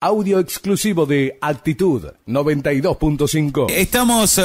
Audio exclusivo de Actitud 92.5. Estamos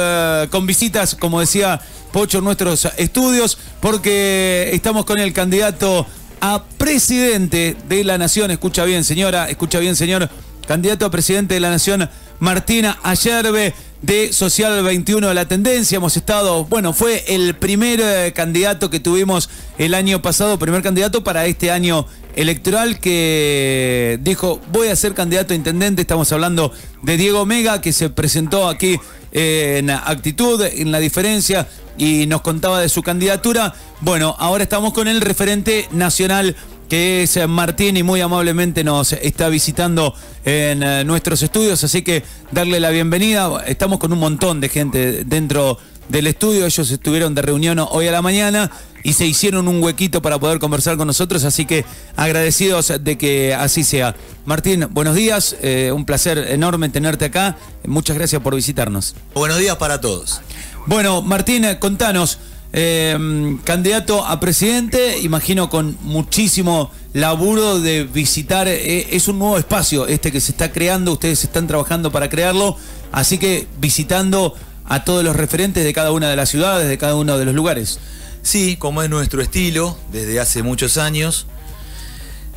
con visitas, como decía Pocho, en nuestros estudios, porque estamos con el candidato a presidente de la Nación. Escucha bien, señora, escucha bien, señor. Candidato a presidente de la Nación, Martín Ayerbe, de Social 21 de La Tendencia. Hemos estado, bueno, fue el primer candidato que tuvimos el año pasado, primer candidato para este año electoral, que dijo: voy a ser candidato a intendente. Estamos hablando de Diego Mega, que se presentó aquí en Actitud, en La Diferencia, y nos contaba de su candidatura. Bueno, ahora estamos con el referente nacional, que es Martín, y muy amablemente nos está visitando en nuestros estudios, así que darle la bienvenida. Estamos con un montón de gente dentro del estudio. Ellos estuvieron de reunión hoy a la mañana y se hicieron un huequito para poder conversar con nosotros, así que agradecidos de que así sea. Martín, buenos días, un placer enorme tenerte acá, muchas gracias por visitarnos. Buenos días para todos. Bueno, Martín, contanos, candidato a presidente, imagino con muchísimo laburo de visitar, es un nuevo espacio este que se está creando, ustedes están trabajando para crearlo, así que visitando a todos los referentes de cada una de las ciudades, de cada uno de los lugares. Sí, como es nuestro estilo, desde hace muchos años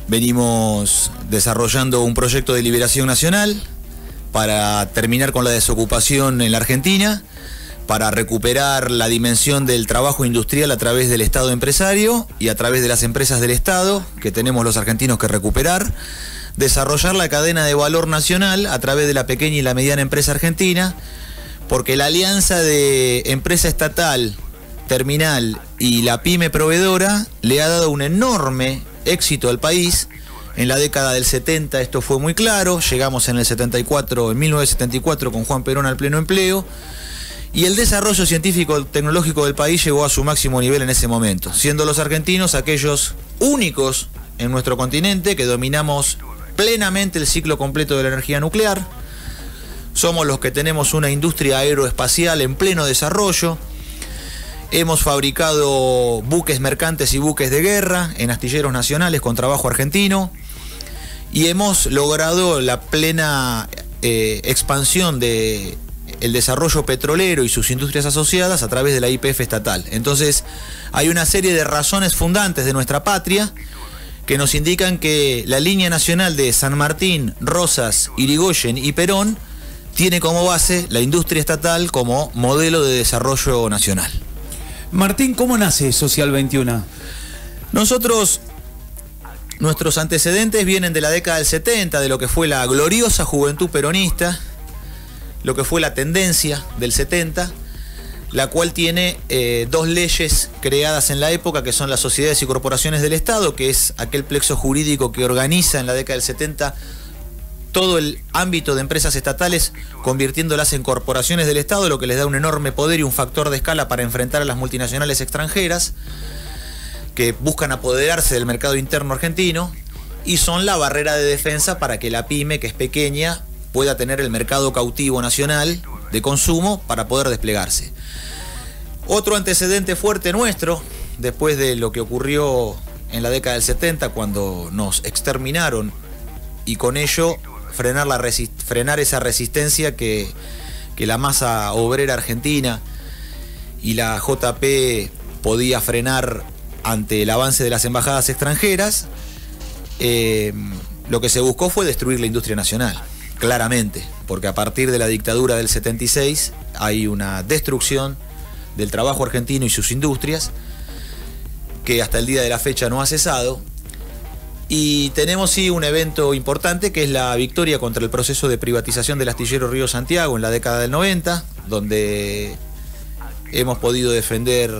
venimos desarrollando un proyecto de liberación nacional para terminar con la desocupación en la Argentina, para recuperar la dimensión del trabajo industrial a través del Estado empresario y a través de las empresas del Estado, que tenemos los argentinos que recuperar, desarrollar la cadena de valor nacional a través de la pequeña y la mediana empresa argentina, porque la alianza de empresa estatal, terminal y la pyme proveedora le ha dado un enorme éxito al país. En la década del 70 esto fue muy claro, llegamos en el 74, en 1974 con Juan Perón al pleno empleo, y el desarrollo científico tecnológico del país llegó a su máximo nivel en ese momento, siendo los argentinos aquellos únicos en nuestro continente que dominamos plenamente el ciclo completo de la energía nuclear. Somos los que tenemos una industria aeroespacial en pleno desarrollo. Hemos fabricado buques mercantes y buques de guerra en astilleros nacionales con trabajo argentino, y hemos logrado la plena expansión de el desarrollo petrolero y sus industrias asociadas a través de la YPF estatal. Entonces hay una serie de razones fundantes de nuestra patria que nos indican que la línea nacional de San Martín, Rosas, Irigoyen y Perón tiene como base la industria estatal como modelo de desarrollo nacional. Martín, ¿cómo nace Social 21? Nuestros antecedentes vienen de la década del 70, de lo que fue la gloriosa juventud peronista, lo que fue la tendencia del 70, la cual tiene dos leyes creadas en la época, que son las sociedades y corporaciones del Estado, que es aquel plexo jurídico que organiza en la década del 70 todo el ámbito de empresas estatales, convirtiéndolas en corporaciones del Estado, lo que les da un enorme poder y un factor de escala para enfrentar a las multinacionales extranjeras que buscan apoderarse del mercado interno argentino, y son la barrera de defensa para que la pyme, que es pequeña, pueda tener el mercado cautivo nacional de consumo para poder desplegarse. Otro antecedente fuerte nuestro, después de lo que ocurrió en la década del 70, cuando nos exterminaron, y con ello frenar esa resistencia que la masa obrera argentina y la JP podía frenar ante el avance de las embajadas extranjeras, lo que se buscó fue destruir la industria nacional, claramente, porque a partir de la dictadura del 76 hay una destrucción del trabajo argentino y sus industrias que hasta el día de la fecha no ha cesado. Y tenemos sí un evento importante, que es la victoria contra el proceso de privatización del astillero Río Santiago en la década del 90, donde hemos podido defender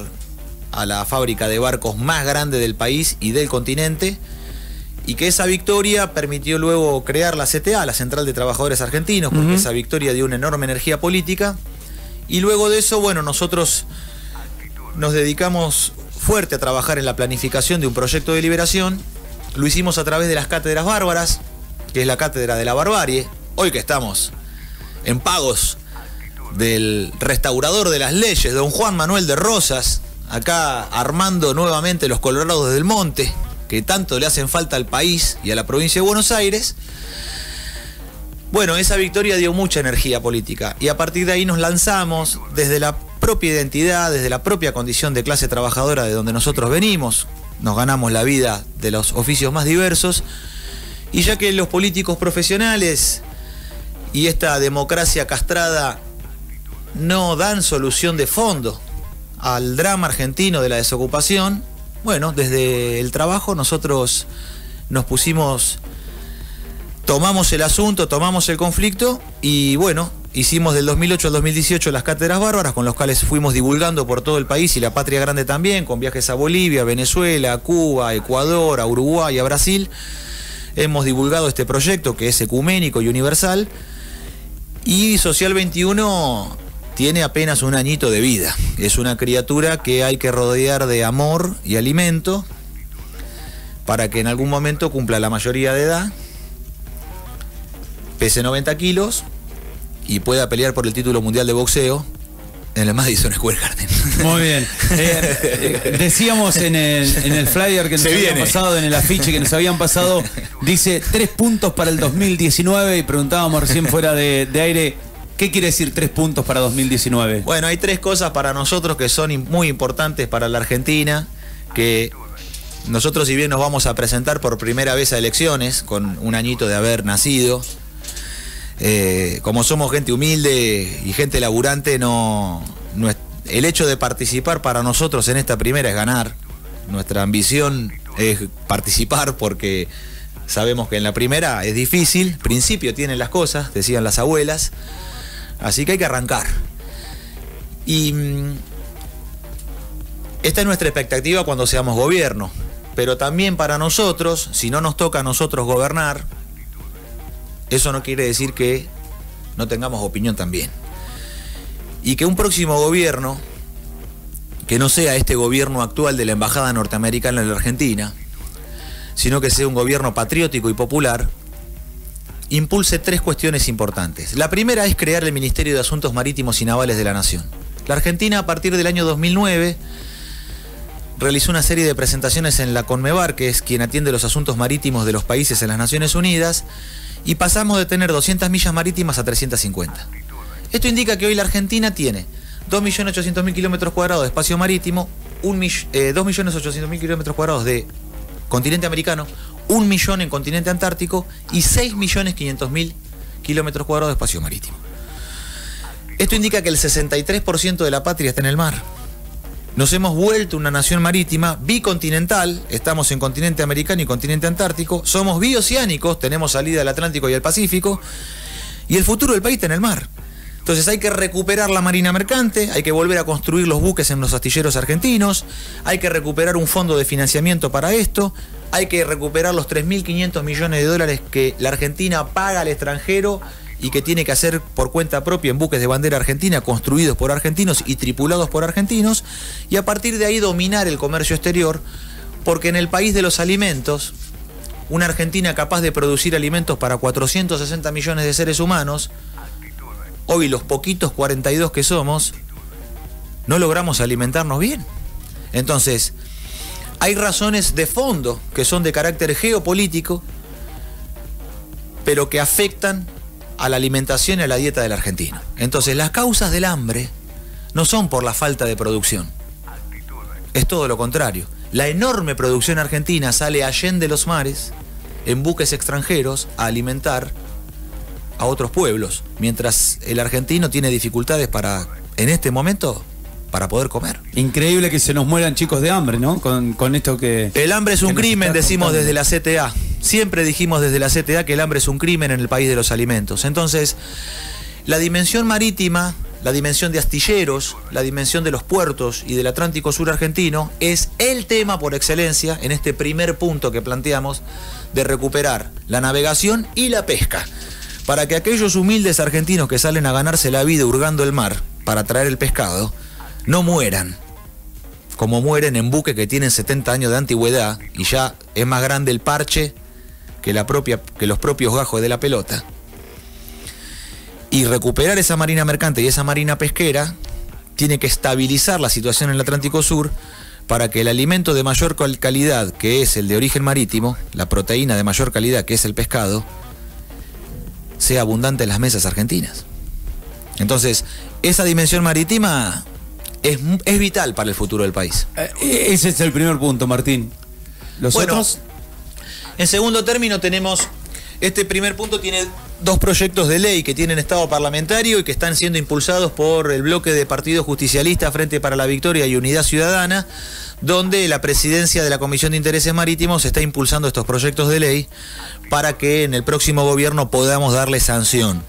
a la fábrica de barcos más grande del país y del continente, y que esa victoria permitió luego crear la CTA, la Central de Trabajadores Argentinos, porque esa victoria dio una enorme energía política. Y luego de eso, bueno, nosotros nos dedicamos fuerte a trabajar en la planificación de un proyecto de liberación. Lo hicimos a través de las cátedras bárbaras, que es la cátedra de la barbarie. Hoy que estamos en pagos del restaurador de las leyes, don Juan Manuel de Rosas, acá armando nuevamente los Colorados del Monte, que tanto le hacen falta al país y a la provincia de Buenos Aires. Bueno, esa victoria dio mucha energía política y a partir de ahí nos lanzamos desde la propia identidad, desde la propia condición de clase trabajadora de donde nosotros venimos, nos ganamos la vida de los oficios más diversos, y ya que los políticos profesionales y esta democracia castrada no dan solución de fondo al drama argentino de la desocupación, bueno, desde el trabajo nosotros nos pusimos, tomamos el asunto, tomamos el conflicto y bueno, hicimos del 2008 al 2018 las cátedras bárbaras con las cuales fuimos divulgando por todo el país y la patria grande también, con viajes a Bolivia, Venezuela, a Cuba, a Ecuador, a Uruguay, a Brasil. Hemos divulgado este proyecto que es ecuménico y universal, y Social 21 tiene apenas un añito de vida. Es una criatura que hay que rodear de amor y alimento para que en algún momento cumpla la mayoría de edad, pese 90 kilos y pueda pelear por el título mundial de boxeo en el Madison Square Garden. Muy bien. Decíamos en el flyer que nos habían pasado, en el afiche que nos habían pasado, dice 3 puntos para el 2019 y preguntábamos recién fuera de aire, ¿qué quiere decir 3 puntos para 2019? Bueno, hay 3 cosas para nosotros que son muy importantes para la Argentina, que nosotros, si bien nos vamos a presentar por primera vez a elecciones, con un añito de haber nacido, como somos gente humilde y gente laburante, el hecho de participar para nosotros en esta primera es ganar. Nuestra ambición es participar porque sabemos que en la primera es difícil, principio tienen las cosas, decían las abuelas, así que hay que arrancar. Y esta es nuestra expectativa cuando seamos gobierno, pero también para nosotros, si no nos toca a nosotros gobernar, eso no quiere decir que no tengamos opinión también. Y que un próximo gobierno, que no sea este gobierno actual de la Embajada Norteamericana en la Argentina, sino que sea un gobierno patriótico y popular, impulse 3 cuestiones importantes. La primera es crear el Ministerio de Asuntos Marítimos y Navales de la Nación. La Argentina, a partir del año 2009, realizó una serie de presentaciones en la CONMEBAR, que es quien atiende los asuntos marítimos de los países en las Naciones Unidas, y pasamos de tener 200 millas marítimas a 350. Esto indica que hoy la Argentina tiene 2.800.000 kilómetros cuadrados de espacio marítimo, 2.800.000 kilómetros cuadrados de continente americano, 1 millón en continente antártico y 6.500.000 kilómetros cuadrados de espacio marítimo. Esto indica que el 63% de la patria está en el mar. Nos hemos vuelto una nación marítima bicontinental, estamos en continente americano y continente antártico, somos bioceánicos, tenemos salida al Atlántico y al Pacífico, y el futuro del país está en el mar. Entonces hay que recuperar la marina mercante, hay que volver a construir los buques en los astilleros argentinos, hay que recuperar un fondo de financiamiento para esto, hay que recuperar los 3.500 millones de dólares que la Argentina paga al extranjero y que tiene que hacer por cuenta propia en buques de bandera argentina construidos por argentinos y tripulados por argentinos, y a partir de ahí dominar el comercio exterior, porque en el país de los alimentos, una Argentina capaz de producir alimentos para 460 millones de seres humanos, hoy los poquitos 42 que somos, no logramos alimentarnos bien. Entonces, hay razones de fondo que son de carácter geopolítico, pero que afectan a la alimentación y a la dieta del argentino. Entonces, las causas del hambre no son por la falta de producción. Es todo lo contrario. La enorme producción argentina sale allende los mares, en buques extranjeros, a alimentar a otros pueblos, mientras el argentino tiene dificultades en este momento, para poder comer. Increíble que se nos mueran chicos de hambre, ¿no? Con esto que... El hambre es un crimen, decimos desde la CTA. Siempre dijimos desde la CTA que el hambre es un crimen en el país de los alimentos. Entonces, la dimensión marítima, la dimensión de astilleros, la dimensión de los puertos y del Atlántico Sur argentino es el tema por excelencia en este primer punto que planteamos de recuperar la navegación y la pesca, para que aquellos humildes argentinos que salen a ganarse la vida hurgando el mar para traer el pescado no mueran como mueren en buques que tienen 70 años de antigüedad y ya es más grande el parche que los propios gajos de la pelota. Y recuperar esa marina mercante y esa marina pesquera tiene que estabilizar la situación en el Atlántico Sur para que el alimento de mayor calidad, que es el de origen marítimo, la proteína de mayor calidad, que es el pescado, sea abundante en las mesas argentinas. Entonces, esa dimensión marítima es vital para el futuro del país. Ese es el primer punto, Martín. ¿Los otros? En segundo término tenemos, este primer punto tiene dos proyectos de ley que tienen estado parlamentario y que están siendo impulsados por el bloque de partidos justicialistas Frente para la Victoria y Unidad Ciudadana, donde la presidencia de la Comisión de Intereses Marítimos está impulsando estos proyectos de ley para que en el próximo gobierno podamos darle sanción.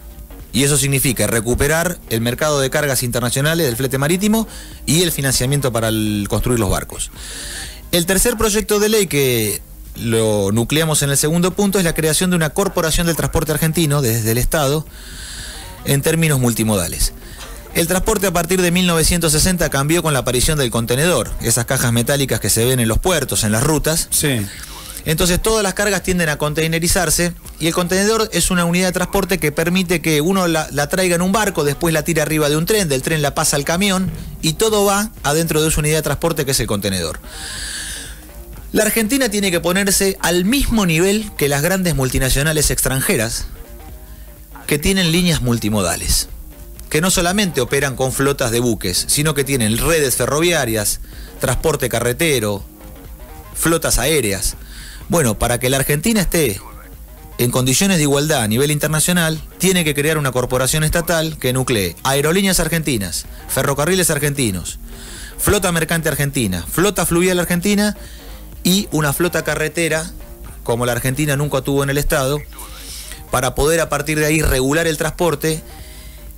Y eso significa recuperar el mercado de cargas internacionales del flete marítimo y el financiamiento para construir los barcos. El tercer proyecto de ley que lo nucleamos en el segundo punto es la creación de una corporación del transporte argentino desde el Estado en términos multimodales. El transporte a partir de 1960 cambió con la aparición del contenedor, esas cajas metálicas que se ven en los puertos, en las rutas. Sí. Entonces todas las cargas tienden a containerizarse y el contenedor es una unidad de transporte que permite que uno la traiga en un barco, después la tira arriba de un tren, del tren la pasa al camión y todo va adentro de esa unidad de transporte que es el contenedor. La Argentina tiene que ponerse al mismo nivel que las grandes multinacionales extranjeras que tienen líneas multimodales, que no solamente operan con flotas de buques, sino que tienen redes ferroviarias, transporte carretero, flotas aéreas. Bueno, para que la Argentina esté en condiciones de igualdad a nivel internacional, tiene que crear una corporación estatal que nuclee aerolíneas argentinas, ferrocarriles argentinos, flota mercante argentina, flota fluvial argentina y una flota carretera, como la Argentina nunca tuvo en el Estado, para poder a partir de ahí regular el transporte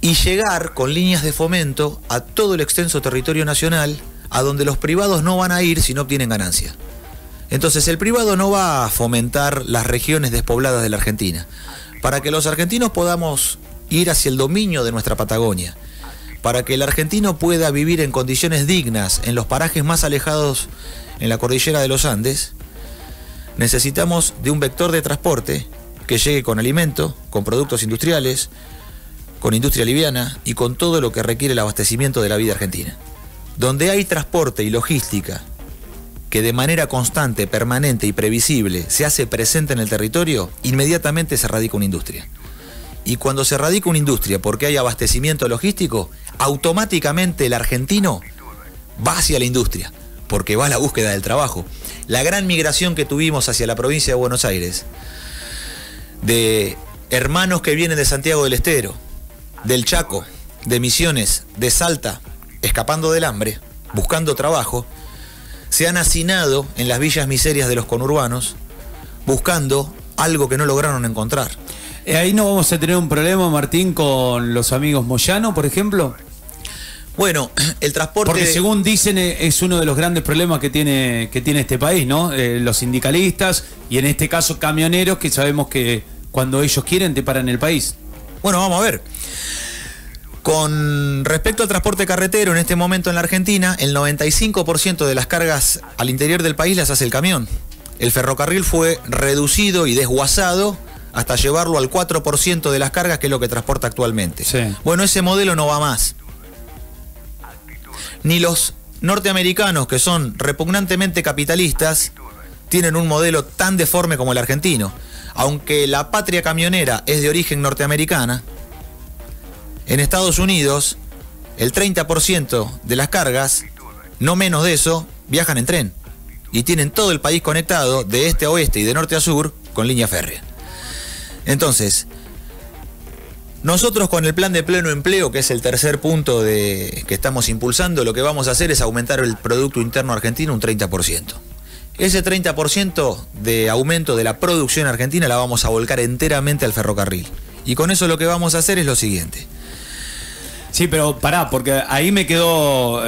y llegar con líneas de fomento a todo el extenso territorio nacional, a donde los privados no van a ir si no obtienen ganancia. Entonces el privado no va a fomentar las regiones despobladas de la Argentina. Para que los argentinos podamos ir hacia el dominio de nuestra Patagonia, para que el argentino pueda vivir en condiciones dignas en los parajes más alejados en la cordillera de los Andes, necesitamos de un vector de transporte que llegue con alimento, con productos industriales, con industria liviana y con todo lo que requiere el abastecimiento de la vida argentina. Donde hay transporte y logística que de manera constante, permanente y previsible se hace presente en el territorio, inmediatamente se radica una industria. Y cuando se radica una industria porque hay abastecimiento logístico, automáticamente el argentino va hacia la industria, porque va a la búsqueda del trabajo. La gran migración que tuvimos hacia la provincia de Buenos Aires, de hermanos que vienen de Santiago del Estero, del Chaco, de Misiones, de Salta, escapando del hambre, buscando trabajo, se han hacinado en las villas miserias de los conurbanos, buscando algo que no lograron encontrar. Ahí no vamos a tener un problema, Martín, con los amigos Moyano, por ejemplo. Bueno, el transporte... Porque según dicen es uno de los grandes problemas que tiene este país, ¿no? Los sindicalistas y en este caso camioneros, que sabemos que cuando ellos quieren te paran el país. Bueno, vamos a ver. Con respecto al transporte carretero, en este momento en la Argentina, el 95% de las cargas al interior del país las hace el camión. El ferrocarril fue reducido y desguazado hasta llevarlo al 4% de las cargas, que es lo que transporta actualmente. Sí. Bueno, ese modelo no va más. Ni los norteamericanos, que son repugnantemente capitalistas, tienen un modelo tan deforme como el argentino. Aunque la patria camionera es de origen norteamericana, en Estados Unidos el 30% de las cargas, no menos de eso, viajan en tren. Y tienen todo el país conectado de este a oeste y de norte a sur con línea férrea. Entonces, nosotros con el plan de pleno empleo, que es el tercer punto que estamos impulsando, lo que vamos a hacer es aumentar el Producto Interno Argentino un 30%. Ese 30% de aumento de la producción argentina la vamos a volcar enteramente al ferrocarril. Y con eso lo que vamos a hacer es lo siguiente. Sí, pero pará, porque ahí me quedó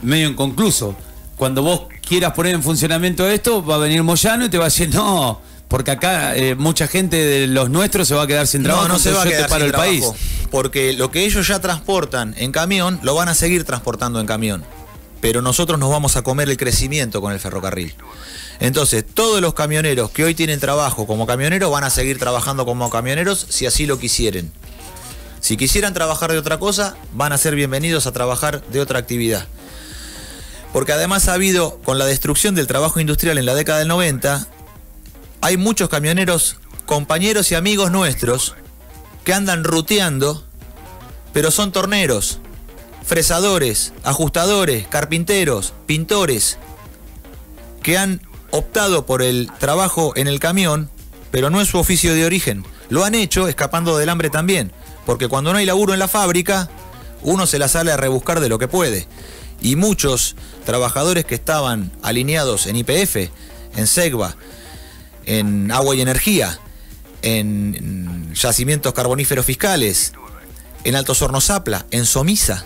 medio inconcluso. Cuando vos quieras poner en funcionamiento esto, va a venir Moyano y te va a decir, no, porque acá mucha gente de los nuestros se va a quedar sin trabajo. No se va a quedar sin el país. Porque lo que ellos ya transportan en camión, lo van a seguir transportando en camión. Pero nosotros nos vamos a comer el crecimiento con el ferrocarril. Entonces, todos los camioneros que hoy tienen trabajo como camioneros van a seguir trabajando como camioneros si así lo quisieren. Si quisieran trabajar de otra cosa, van a ser bienvenidos a trabajar de otra actividad. Porque además ha habido, con la destrucción del trabajo industrial en la década del 90, hay muchos camioneros, compañeros y amigos nuestros, que andan ruteando, pero son torneros, fresadores, ajustadores, carpinteros, pintores, que han optado por el trabajo en el camión, pero no es su oficio de origen. Lo han hecho escapando del hambre también, porque cuando no hay laburo en la fábrica, uno se la sale a rebuscar de lo que puede. Y muchos trabajadores que estaban alineados en YPF, en SEGBA, en Agua y Energía, en yacimientos carboníferos fiscales, en Altos Hornos Zapla, en Somisa,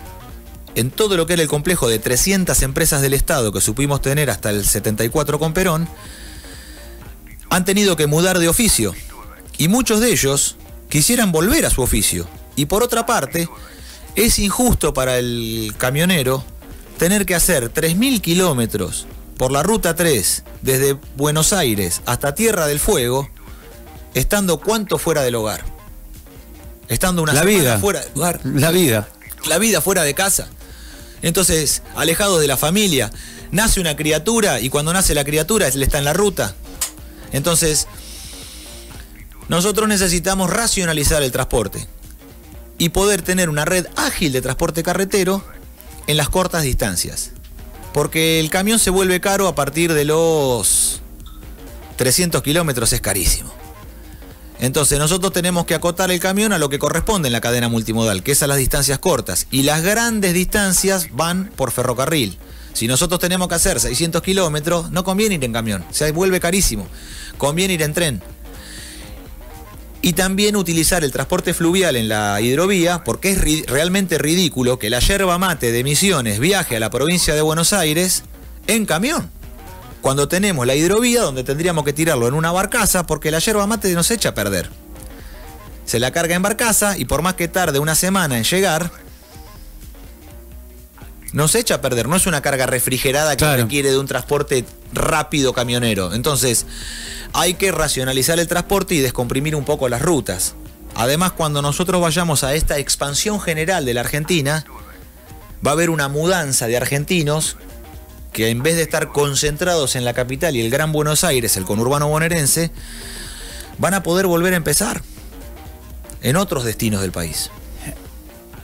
en todo lo que era el complejo de 300 empresas del Estado que supimos tener hasta el 74 con Perón, han tenido que mudar de oficio. Y muchos de ellos quisieran volver a su oficio. Y por otra parte, es injusto para el camionero tener que hacer 3.000 kilómetros por la Ruta 3, desde Buenos Aires hasta Tierra del Fuego, estando cuánto fuera del hogar. Estando una semana fuera del hogar. La vida. La vida fuera de casa. Entonces, alejados de la familia, nace una criatura y cuando nace la criatura él está en la ruta. Entonces, nosotros necesitamos racionalizar el transporte y poder tener una red ágil de transporte carretero en las cortas distancias. Porque el camión se vuelve caro a partir de los 300 kilómetros, es carísimo. Entonces nosotros tenemos que acotar el camión a lo que corresponde en la cadena multimodal, que es a las distancias cortas. Y las grandes distancias van por ferrocarril. Si nosotros tenemos que hacer 600 kilómetros, no conviene ir en camión, se vuelve carísimo. Conviene ir en tren. Y también utilizar el transporte fluvial en la hidrovía, porque es realmente ridículo que la yerba mate de Misiones viaje a la provincia de Buenos Aires en camión, cuando tenemos la hidrovía donde tendríamos que tirarlo en una barcaza, porque la yerba mate nos echa a perder. Se la carga en barcaza y por más que tarde una semana en llegar, nos echa a perder. No es una carga refrigerada que requiere de un transporte rápido camionero. Entonces, hay que racionalizar el transporte y descomprimir un poco las rutas. Además, cuando nosotros vayamos a esta expansión general de la Argentina, va a haber una mudanza de argentinos que en vez de estar concentrados en la capital y el Gran Buenos Aires, el conurbano bonaerense, van a poder volver a empezar en otros destinos del país.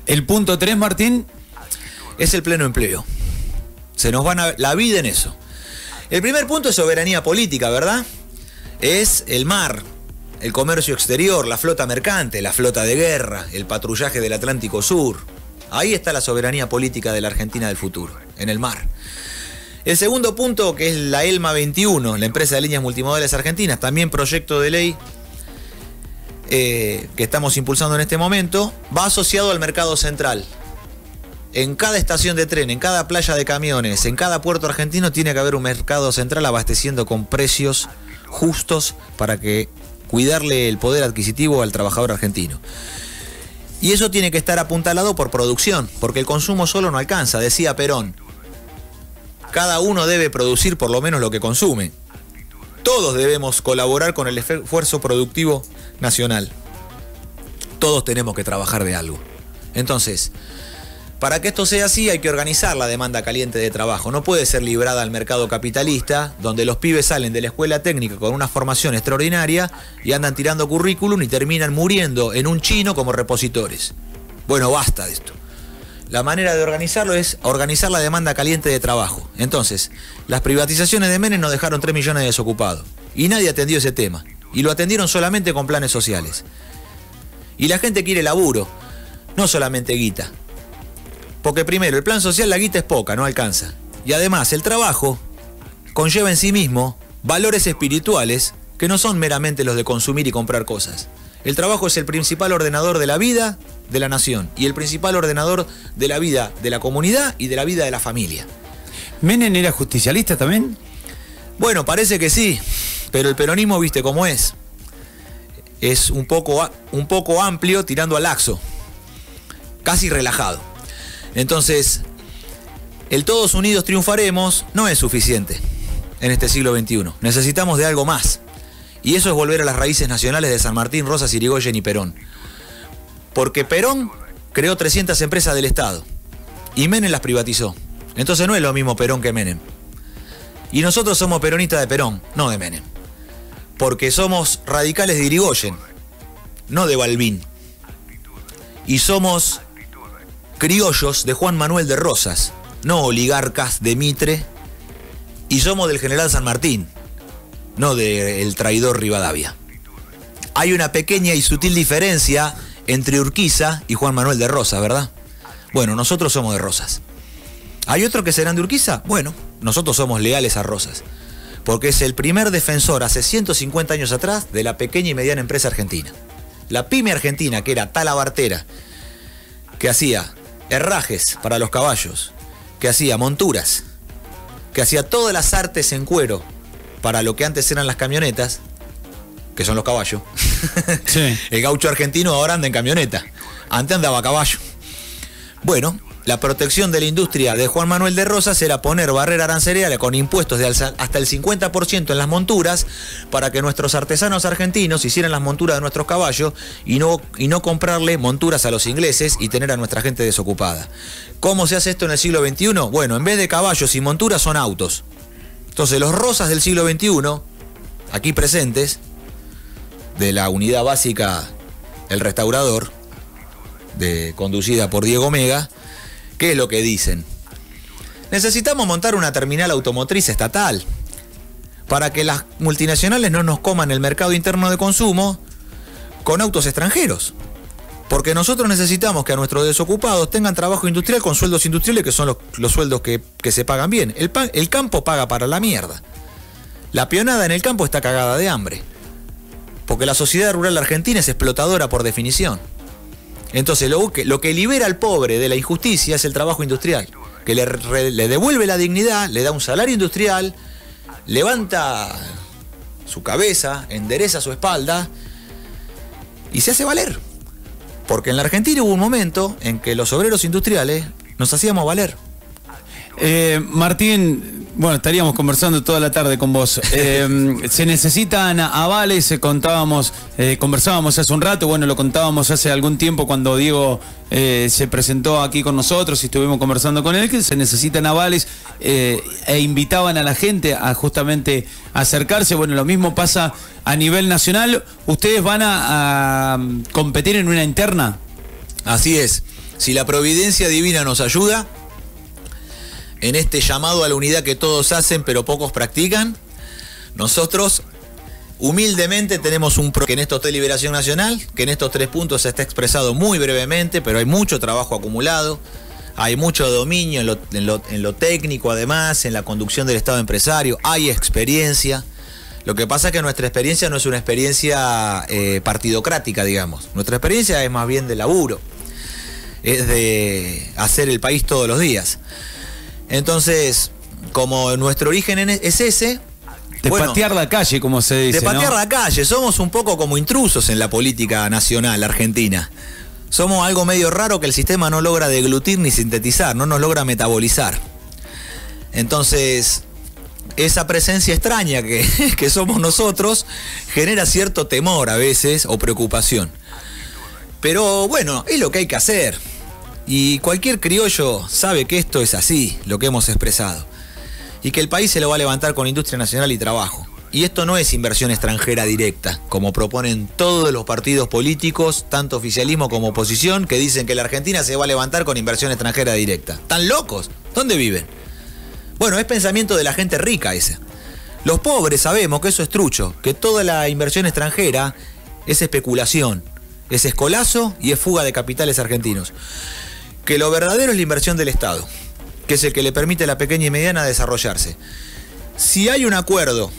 El punto 3, Martín, es el pleno empleo. Se nos va la vida en eso. El primer punto es soberanía política, ¿verdad? Es el mar, el comercio exterior, la flota mercante, la flota de guerra, el patrullaje del Atlántico Sur. Ahí está la soberanía política de la Argentina del futuro, en el mar. El segundo punto, que es la ELMA 21, la empresa de líneas multimodales argentinas, también proyecto de ley que estamos impulsando en este momento, va asociado al mercado central. En cada estación de tren, en cada playa de camiones, en cada puerto argentino tiene que haber un mercado central abasteciendo con precios justos para que cuidarle el poder adquisitivo al trabajador argentino. Y eso tiene que estar apuntalado por producción, porque el consumo solo no alcanza, decía Perón. Cada uno debe producir por lo menos lo que consume. Todos debemos colaborar con el esfuerzo productivo nacional. Todos tenemos que trabajar de algo. Entonces, para que esto sea así hay que organizar la demanda caliente de trabajo. No puede ser librada al mercado capitalista, donde los pibes salen de la escuela técnica con una formación extraordinaria y andan tirando currículum y terminan muriendo en un chino como repositores. Bueno, basta de esto. La manera de organizarlo es organizar la demanda caliente de trabajo. Entonces, las privatizaciones de Menem nos dejaron 3 millones de desocupados. Y nadie atendió ese tema. Y lo atendieron solamente con planes sociales. Y la gente quiere laburo, no solamente guita. Porque primero, el plan social, la guita es poca, no alcanza. Y además, el trabajo conlleva en sí mismo valores espirituales que no son meramente los de consumir y comprar cosas. El trabajo es el principal ordenador de la vida de la nación y el principal ordenador de la vida de la comunidad y de la vida de la familia. ¿Menem era justicialista también? Bueno, parece que sí, pero el peronismo, viste cómo es. Es un poco amplio tirando al laxo, casi relajado. Entonces, el todos unidos triunfaremos no es suficiente en este siglo XXI. Necesitamos de algo más. Y eso es volver a las raíces nacionales de San Martín, Rosas, Irigoyen y Perón. Porque Perón creó 300 empresas del Estado y Menem las privatizó. Entonces no es lo mismo Perón que Menem. Y nosotros somos peronistas de Perón, no de Menem. Porque somos radicales de Irigoyen, no de Balbín. y somos criollos de Juan Manuel de Rosas, no oligarcas de Mitre, y somos del general San Martín, no del traidor Rivadavia. Hay una pequeña y sutil diferencia entre Urquiza y Juan Manuel de Rosas, ¿verdad? Bueno, nosotros somos de Rosas. ¿Hay otros que serán de Urquiza? Bueno, nosotros somos leales a Rosas, porque es el primer defensor hace 150 años atrás de la pequeña y mediana empresa argentina. La pyme argentina, que era talabartera, que hacía herrajes para los caballos, que hacía monturas, que hacía todas las artes en cuero para lo que antes eran las camionetas, que son los caballos. Sí. El gaucho argentino ahora anda en camioneta, antes andaba a caballo. Bueno, la protección de la industria de Juan Manuel de Rosas era poner barrera arancelaria con impuestos de hasta el 50% en las monturas para que nuestros artesanos argentinos hicieran las monturas de nuestros caballos y no comprarle monturas a los ingleses y tener a nuestra gente desocupada. ¿Cómo se hace esto en el siglo XXI? Bueno, en vez de caballos y monturas son autos. Entonces los Rosas del siglo XXI, aquí presentes, de la unidad básica El Restaurador, conducida por Diego Mega, ¿qué es lo que dicen? Necesitamos montar una terminal automotriz estatal para que las multinacionales no nos coman el mercado interno de consumo con autos extranjeros. Porque nosotros necesitamos que a nuestros desocupados tengan trabajo industrial con sueldos industriales, que son los sueldos que se pagan bien. El campo paga para la mierda. La peonada en el campo está cagada de hambre. Porque la sociedad rural argentina es explotadora por definición. Entonces lo que libera al pobre de la injusticia es el trabajo industrial, que le devuelve la dignidad, le da un salario industrial, levanta su cabeza, endereza su espalda y se hace valer. Porque en la Argentina hubo un momento en que los obreros industriales nos hacíamos valer. Martín, bueno, estaríamos conversando toda la tarde con vos. Se necesitan avales, conversábamos hace un rato, bueno, lo contábamos hace algún tiempo cuando Diego se presentó aquí con nosotros y estuvimos conversando con él, que se necesitan avales e invitaban a la gente a justamente acercarse. Bueno, lo mismo pasa a nivel nacional. ¿Ustedes van a competir en una interna? Así es. Si la providencia divina nos ayuda en este llamado a la unidad que todos hacen pero pocos practican, nosotros humildemente tenemos que en esto está Liberación Nacional, que en estos 3 puntos se está expresado muy brevemente, pero hay mucho trabajo acumulado, hay mucho dominio en lo técnico, además, en la conducción del Estado empresario, hay experiencia. Lo que pasa es que nuestra experiencia no es una experiencia partidocrática, digamos. Nuestra experiencia es más bien de laburo, es de hacer el país todos los días. Entonces, como nuestro origen es ese... De patear la calle, como se dice, de patear, ¿no? La calle. Somos un poco como intrusos en la política nacional argentina. Somos algo medio raro que el sistema no logra deglutir ni sintetizar, no nos logra metabolizar. Entonces, esa presencia extraña que somos nosotros genera cierto temor a veces o preocupación. Pero bueno, es lo que hay que hacer. Y cualquier criollo sabe que esto es así, lo que hemos expresado. Y que el país se lo va a levantar con industria nacional y trabajo. Y esto no es inversión extranjera directa, como proponen todos los partidos políticos, tanto oficialismo como oposición, que dicen que la Argentina se va a levantar con inversión extranjera directa. ¿Están locos? ¿Dónde viven? Bueno, es pensamiento de la gente rica ese. Los pobres sabemos que eso es trucho, que toda la inversión extranjera es especulación, es escolazo y es fuga de capitales argentinos. Que lo verdadero es la inversión del Estado, que es el que le permite a la pequeña y mediana desarrollarse. Si hay un acuerdo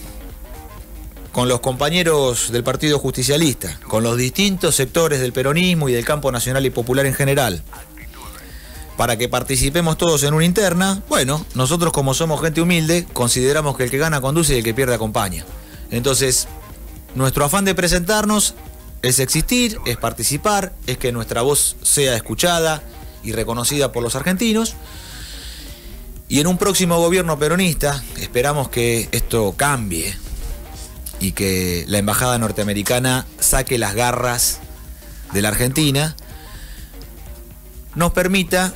con los compañeros del Partido Justicialista, con los distintos sectores del peronismo y del campo nacional y popular en general, para que participemos todos en una interna, bueno, nosotros como somos gente humilde, consideramos que el que gana conduce y el que pierde acompaña. Entonces, nuestro afán de presentarnos es existir, es participar, es que nuestra voz sea escuchada y reconocida por los argentinos. Y en un próximo gobierno peronista esperamos que esto cambie y que la embajada norteamericana saque las garras de la Argentina, nos permita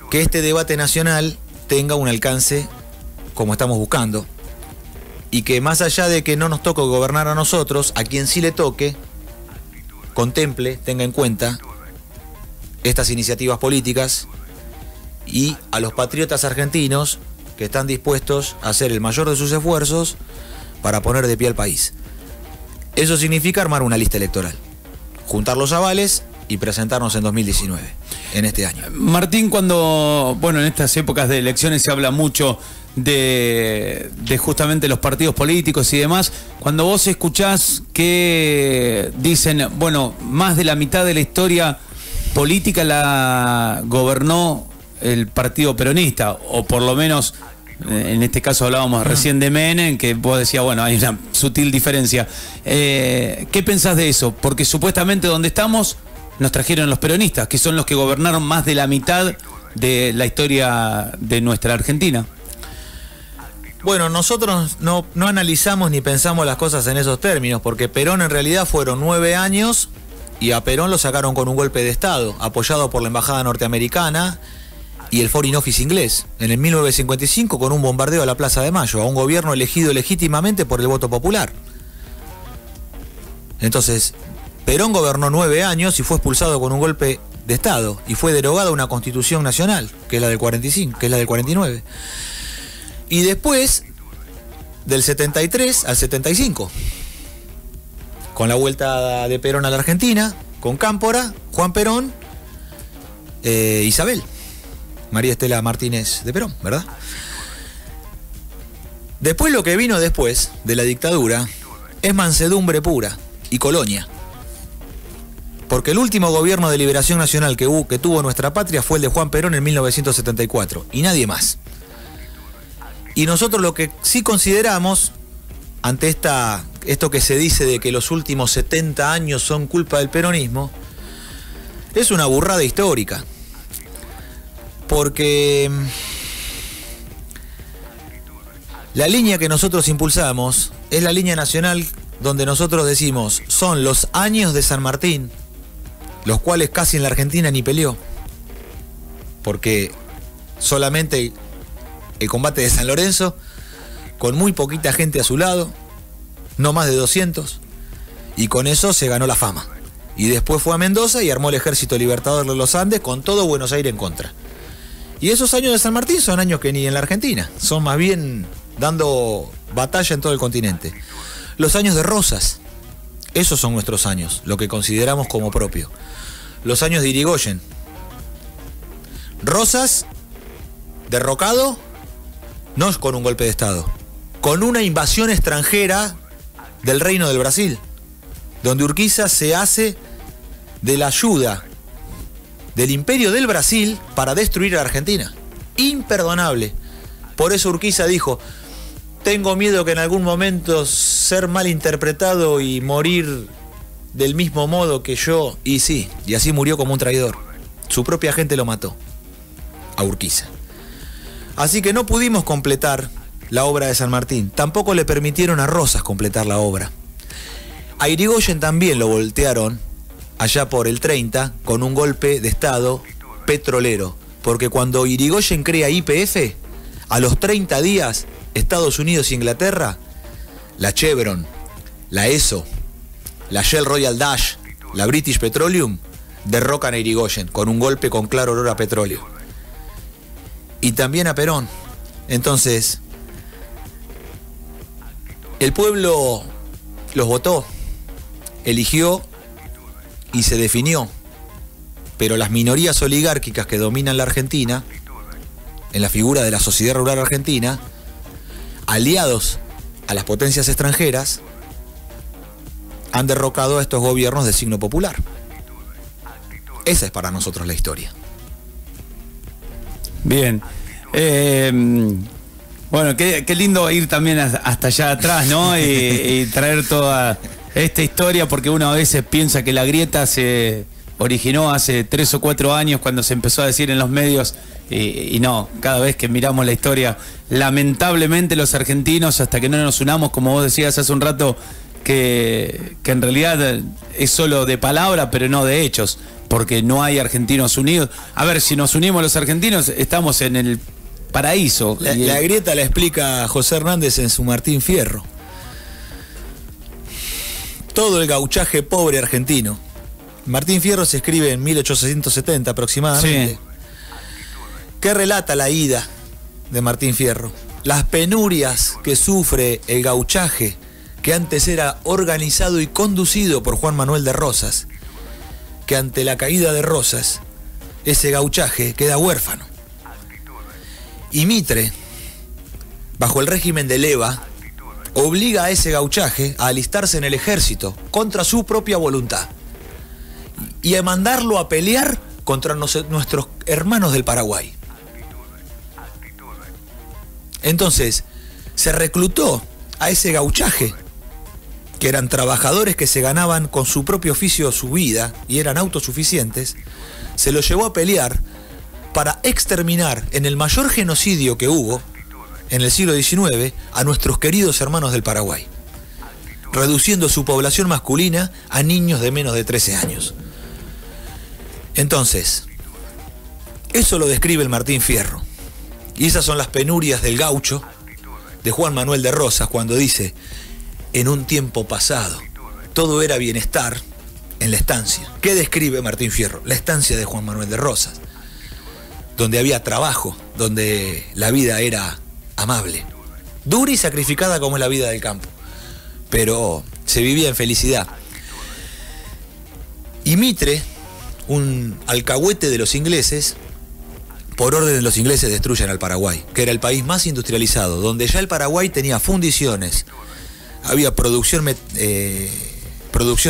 que este debate nacional tenga un alcance como estamos buscando, y que más allá de que no nos toque gobernar a nosotros, a quien sí le toque, contemple, tenga en cuenta estas iniciativas políticas y a los patriotas argentinos que están dispuestos a hacer el mayor de sus esfuerzos para poner de pie al país. Eso significa armar una lista electoral, juntar los avales y presentarnos en 2019, en este año. Martín, cuando, bueno, en estas épocas de elecciones se habla mucho de justamente los partidos políticos y demás, cuando vos escuchás que dicen, bueno, más de la mitad de la historia política la gobernó el partido peronista, o por lo menos, en este caso hablábamos recién de Menem, que vos decías, bueno, hay una sutil diferencia. ¿Qué pensás de eso? Porque supuestamente donde estamos nos trajeron los peronistas, que son los que gobernaron más de la mitad de la historia de nuestra Argentina. Bueno, nosotros no analizamos ni pensamos las cosas en esos términos, porque Perón en realidad fueron 9 años y a Perón lo sacaron con un golpe de Estado, apoyado por la embajada norteamericana y el Foreign Office inglés, en el 1955 con un bombardeo a la Plaza de Mayo, a un gobierno elegido legítimamente por el voto popular. Entonces, Perón gobernó 9 años y fue expulsado con un golpe de Estado y fue derogada una Constitución Nacional, que es la del 45, que es la del 49. Y después, del 73 al 75, con la vuelta de Perón a la Argentina, con Cámpora, Juan Perón, Isabel, María Estela Martínez de Perón, ¿verdad? Después lo que vino después de la dictadura es mansedumbre pura y colonia. Porque el último gobierno de liberación nacional que tuvo nuestra patria fue el de Juan Perón en 1974, y nadie más. Y nosotros lo que sí consideramos, ante esto que se dice de que los últimos 70 años son culpa del peronismo, es una burrada histórica. Porque la línea que nosotros impulsamos es la línea nacional donde nosotros decimos, son los años de San Martín, los cuales casi en la Argentina ni peleó, porque solamente el combate de San Lorenzo, con muy poquita gente a su lado, no más de 200, y con eso se ganó la fama. Y después fue a Mendoza y armó el Ejército Libertador de los Andes con todo Buenos Aires en contra. Y esos años de San Martín son años que ni en la Argentina, son más bien dando batalla en todo el continente. Los años de Rosas, esos son nuestros años, lo que consideramos como propio. Los años de Irigoyen. Rosas, derrocado, no con un golpe de Estado, con una invasión extranjera del Reino del Brasil, donde Urquiza se hace de la ayuda del Imperio del Brasil para destruir a la Argentina. Imperdonable. Por eso Urquiza dijo, tengo miedo que en algún momento ser mal interpretado y morir del mismo modo que yo. Y sí, y así murió como un traidor. Su propia gente lo mató, a Urquiza. Así que no pudimos completar la obra de San Martín. Tampoco le permitieron a Rosas completar la obra. A Irigoyen también lo voltearon allá por el 30 con un golpe de Estado petrolero. Porque cuando Irigoyen crea YPF, a los 30 días, Estados Unidos e Inglaterra, la Chevron, la ESO, la Shell Royal Dutch, la British Petroleum, derrocan a Irigoyen con un golpe con claro olor a petróleo. Y también a Perón. Entonces, el pueblo los votó, eligió y se definió. Pero las minorías oligárquicas que dominan la Argentina, en la figura de la sociedad rural argentina, aliados a las potencias extranjeras, han derrocado a estos gobiernos de signo popular. Esa es para nosotros la historia. Bien. Bueno, qué lindo ir también hasta allá atrás, ¿no? Y traer toda esta historia, porque uno a veces piensa que la grieta se originó hace 3 o 4 años cuando se empezó a decir en los medios, y no, cada vez que miramos la historia, lamentablemente los argentinos, hasta que no nos unamos, como vos decías hace un rato, que en realidad es solo de palabra, pero no de hechos, porque no hay argentinos unidos. A ver, si nos unimos los argentinos, estamos en el paraíso. La grieta la explica José Hernández en su Martín Fierro. Todo el gauchaje pobre argentino Martín Fierro se escribe en 1870 aproximadamente, Sí. que relata la ida de Martín Fierro, las penurias que sufre el gauchaje, que antes era organizado y conducido por Juan Manuel de Rosas, que ante la caída de Rosas, ese gauchaje queda huérfano. Y Mitre, bajo el régimen de Leva, obliga a ese gauchaje a alistarse en el ejército contra su propia voluntad y a mandarlo a pelear contra nuestros hermanos del Paraguay. Entonces, se reclutó a ese gauchaje, que eran trabajadores que se ganaban con su propio oficio su vida y eran autosuficientes, se los llevó a pelear para exterminar en el mayor genocidio que hubo en el siglo XIX a nuestros queridos hermanos del Paraguay, reduciendo su población masculina a niños de menos de 13 años. Entonces, eso lo describe el Martín Fierro. Y esas son las penurias del gaucho de Juan Manuel de Rosas cuando dice: en un tiempo pasado todo era bienestar en la estancia. ¿Qué describe Martín Fierro? La estancia de Juan Manuel de Rosas, donde había trabajo, donde la vida era amable, dura y sacrificada como es la vida del campo, pero se vivía en felicidad. Y Mitre, un alcahuete de los ingleses, por orden de los ingleses destruyen al Paraguay, que era el país más industrializado, donde ya el Paraguay tenía fundiciones, había producción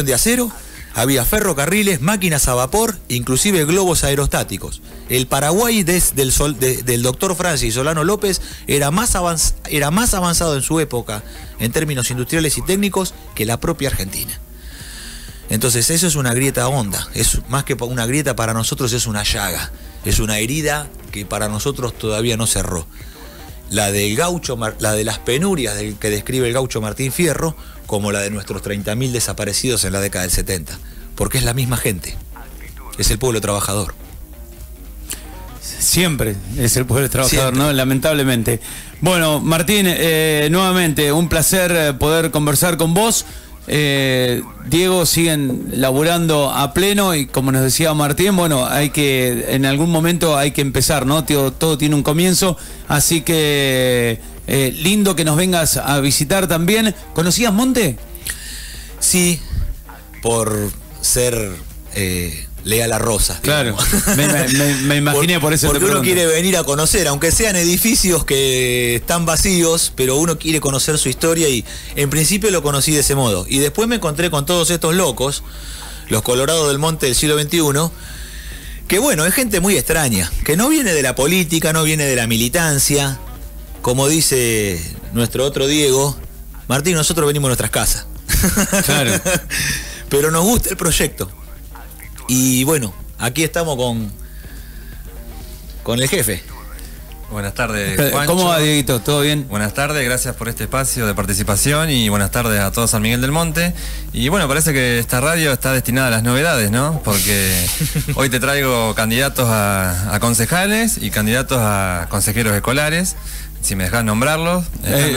de acero, había ferrocarriles, máquinas a vapor, inclusive globos aerostáticos. El Paraguay del doctor Francis Solano López era más avanzado en su época en términos industriales y técnicos que la propia Argentina. Entonces eso es una grieta honda, es más que una grieta para nosotros, es una llaga, es una herida que para nosotros todavía no cerró. La del gaucho, la de las penurias que describe el gaucho Martín Fierro, como la de nuestros 30.000 desaparecidos en la década del 70, porque es la misma gente, es el pueblo trabajador. Siempre es el pueblo trabajador, Siempre. ¿no? Lamentablemente. Bueno, Martín, nuevamente, un placer poder conversar con vos. Diego, siguen laburando a pleno y como nos decía Martín, bueno, en algún momento hay que empezar, ¿no? Todo tiene un comienzo, así que lindo que nos vengas a visitar también. ¿Conocías Monte? Sí, por ser leal a Rosas. Claro, me imaginé por eso te porque uno pregunto. quiere venir a conocer, aunque sean edificios que están vacíos, pero uno quiere conocer su historia y en principio lo conocí de ese modo. Y después me encontré con todos estos locos, los Colorados del Monte del siglo XXI, que bueno, es gente muy extraña, que no viene de la política, no viene de la militancia. Como dice nuestro otro Diego, Martín, nosotros venimos a nuestras casas. Claro. Pero nos gusta el proyecto. Y bueno, aquí estamos con el jefe. Buenas tardes, Juancho. ¿Cómo va, Dieguito? ¿Todo bien? Buenas tardes, gracias por este espacio de participación y buenas tardes a todos San Miguel del Monte. Y bueno, parece que esta radio está destinada a las novedades, ¿no? Porque hoy te traigo candidatos a concejales y candidatos a consejeros escolares. Si me dejas nombrarlos.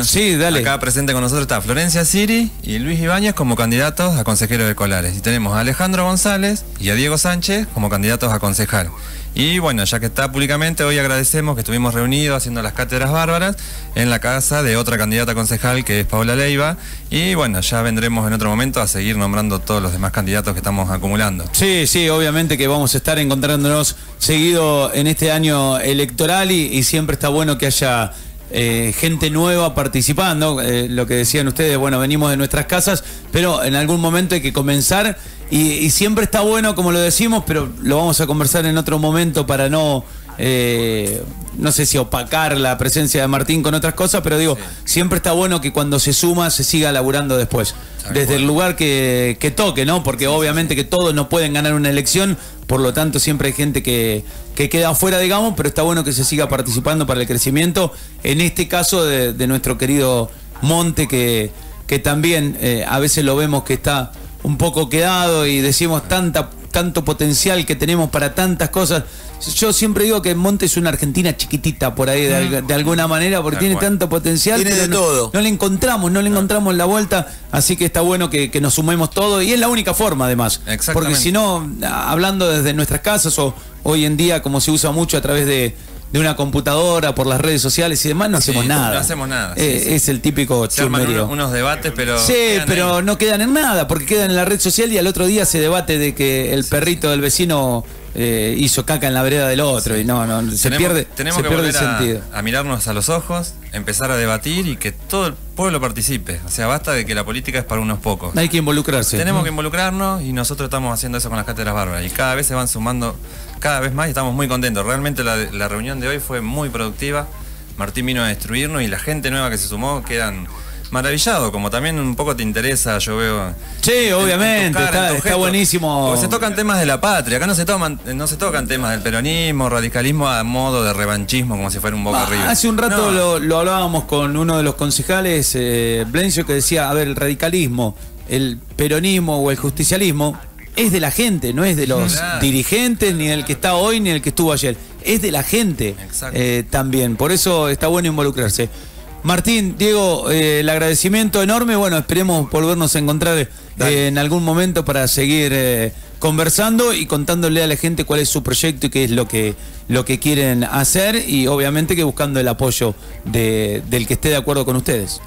Sí, dale. Acá presente con nosotros está Florencia Siri y Luis Ibáñez como candidatos a consejeros escolares. Y tenemos a Alejandro González y a Diego Sánchez como candidatos a concejal. Y bueno, ya que está públicamente, hoy agradecemos que estuvimos reunidos haciendo las cátedras bárbaras en la casa de otra candidata a concejal que es Paula Leiva. Y bueno, ya vendremos en otro momento a seguir nombrando todos los demás candidatos que estamos acumulando. Sí, obviamente que vamos a estar encontrándonos seguido en este año electoral y siempre está bueno que haya gente nueva participando, lo que decían ustedes, bueno, venimos de nuestras casas, pero en algún momento hay que comenzar y siempre está bueno, como lo decimos, pero lo vamos a conversar en otro momento para no sé si opacar la presencia de Martín con otras cosas, pero digo, siempre está bueno que cuando se suma se siga laburando después, desde el lugar que toque, ¿no? Porque obviamente que todos no pueden ganar una elección, por lo tanto siempre hay gente que queda afuera, digamos, pero está bueno que se siga participando para el crecimiento, en este caso de nuestro querido Monte, que también a veces lo vemos que está un poco quedado y decimos tanto potencial que tenemos para tantas cosas. Yo siempre digo que Monte es una Argentina chiquitita por ahí de alguna manera, porque tiene tanto potencial. Tiene de todo. No le encontramos la vuelta, así que está bueno que nos sumemos todos, y es la única forma además. Porque si no, hablando desde nuestras casas o hoy en día como se usa mucho a través de una computadora, por las redes sociales y demás, no hacemos nada. No hacemos nada. Es el típico chusmerío. Unos debates, pero... Sí, pero no quedan en nada, porque quedan en la red social y al otro día se debate de que el perrito del vecino hizo caca en la vereda del otro, y se pierde el sentido. A mirarnos a los ojos, empezar a debatir y que todo el pueblo participe. O sea, basta de que la política es para unos pocos. Hay que involucrarse. Tenemos que involucrarnos, y nosotros estamos haciendo eso con las cátedras bárbaras. Y cada vez se van sumando cada vez más y estamos muy contentos. Realmente la reunión de hoy fue muy productiva. Martín vino a destruirnos y la gente nueva que se sumó quedan maravillados, como también un poco te interesa, yo veo. Sí, obviamente, está buenísimo. Porque se tocan temas de la patria, acá no se tocan temas del peronismo, radicalismo a modo de revanchismo, como si fuera un Boca River. Hace un rato lo hablábamos con uno de los concejales, Blencio, que decía, a ver, el radicalismo, el peronismo o el justicialismo es de la gente, no es de los dirigentes, ni del que está hoy, ni del que estuvo ayer. Es de la gente también. Por eso está bueno involucrarse. Martín, Diego, el agradecimiento enorme. Bueno, esperemos volvernos a encontrar en algún momento para seguir conversando y contándole a la gente cuál es su proyecto y qué es lo que quieren hacer, y obviamente que buscando el apoyo del que esté de acuerdo con ustedes.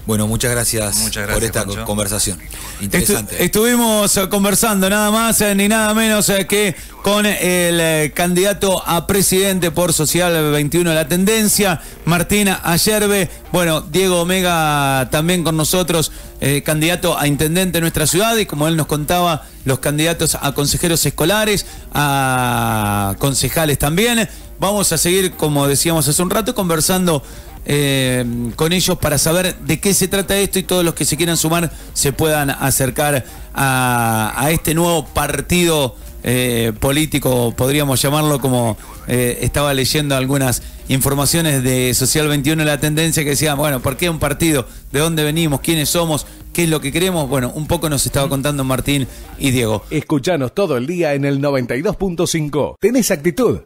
Bueno, muchas gracias por esta conversación. Interesante. Estuvimos conversando nada más ni nada menos que con el candidato a presidente por Social 21 de la Tendencia, Martín Ayerbe. Bueno, Diego Omega también con nosotros, candidato a intendente de nuestra ciudad, y como él nos contaba, los candidatos a consejeros escolares, a concejales también. Vamos a seguir, como decíamos hace un rato, conversando con ellos para saber de qué se trata esto, y todos los que se quieran sumar se puedan acercar a este nuevo partido político, podríamos llamarlo, como estaba leyendo algunas informaciones de Social 21 de la Tendencia que decían, bueno, ¿por qué un partido? ¿De dónde venimos? ¿Quiénes somos? ¿Qué es lo que queremos? Bueno, un poco nos estaba contando Martín y Diego. Escuchanos todo el día en el 92.5. ¿Tenés actitud?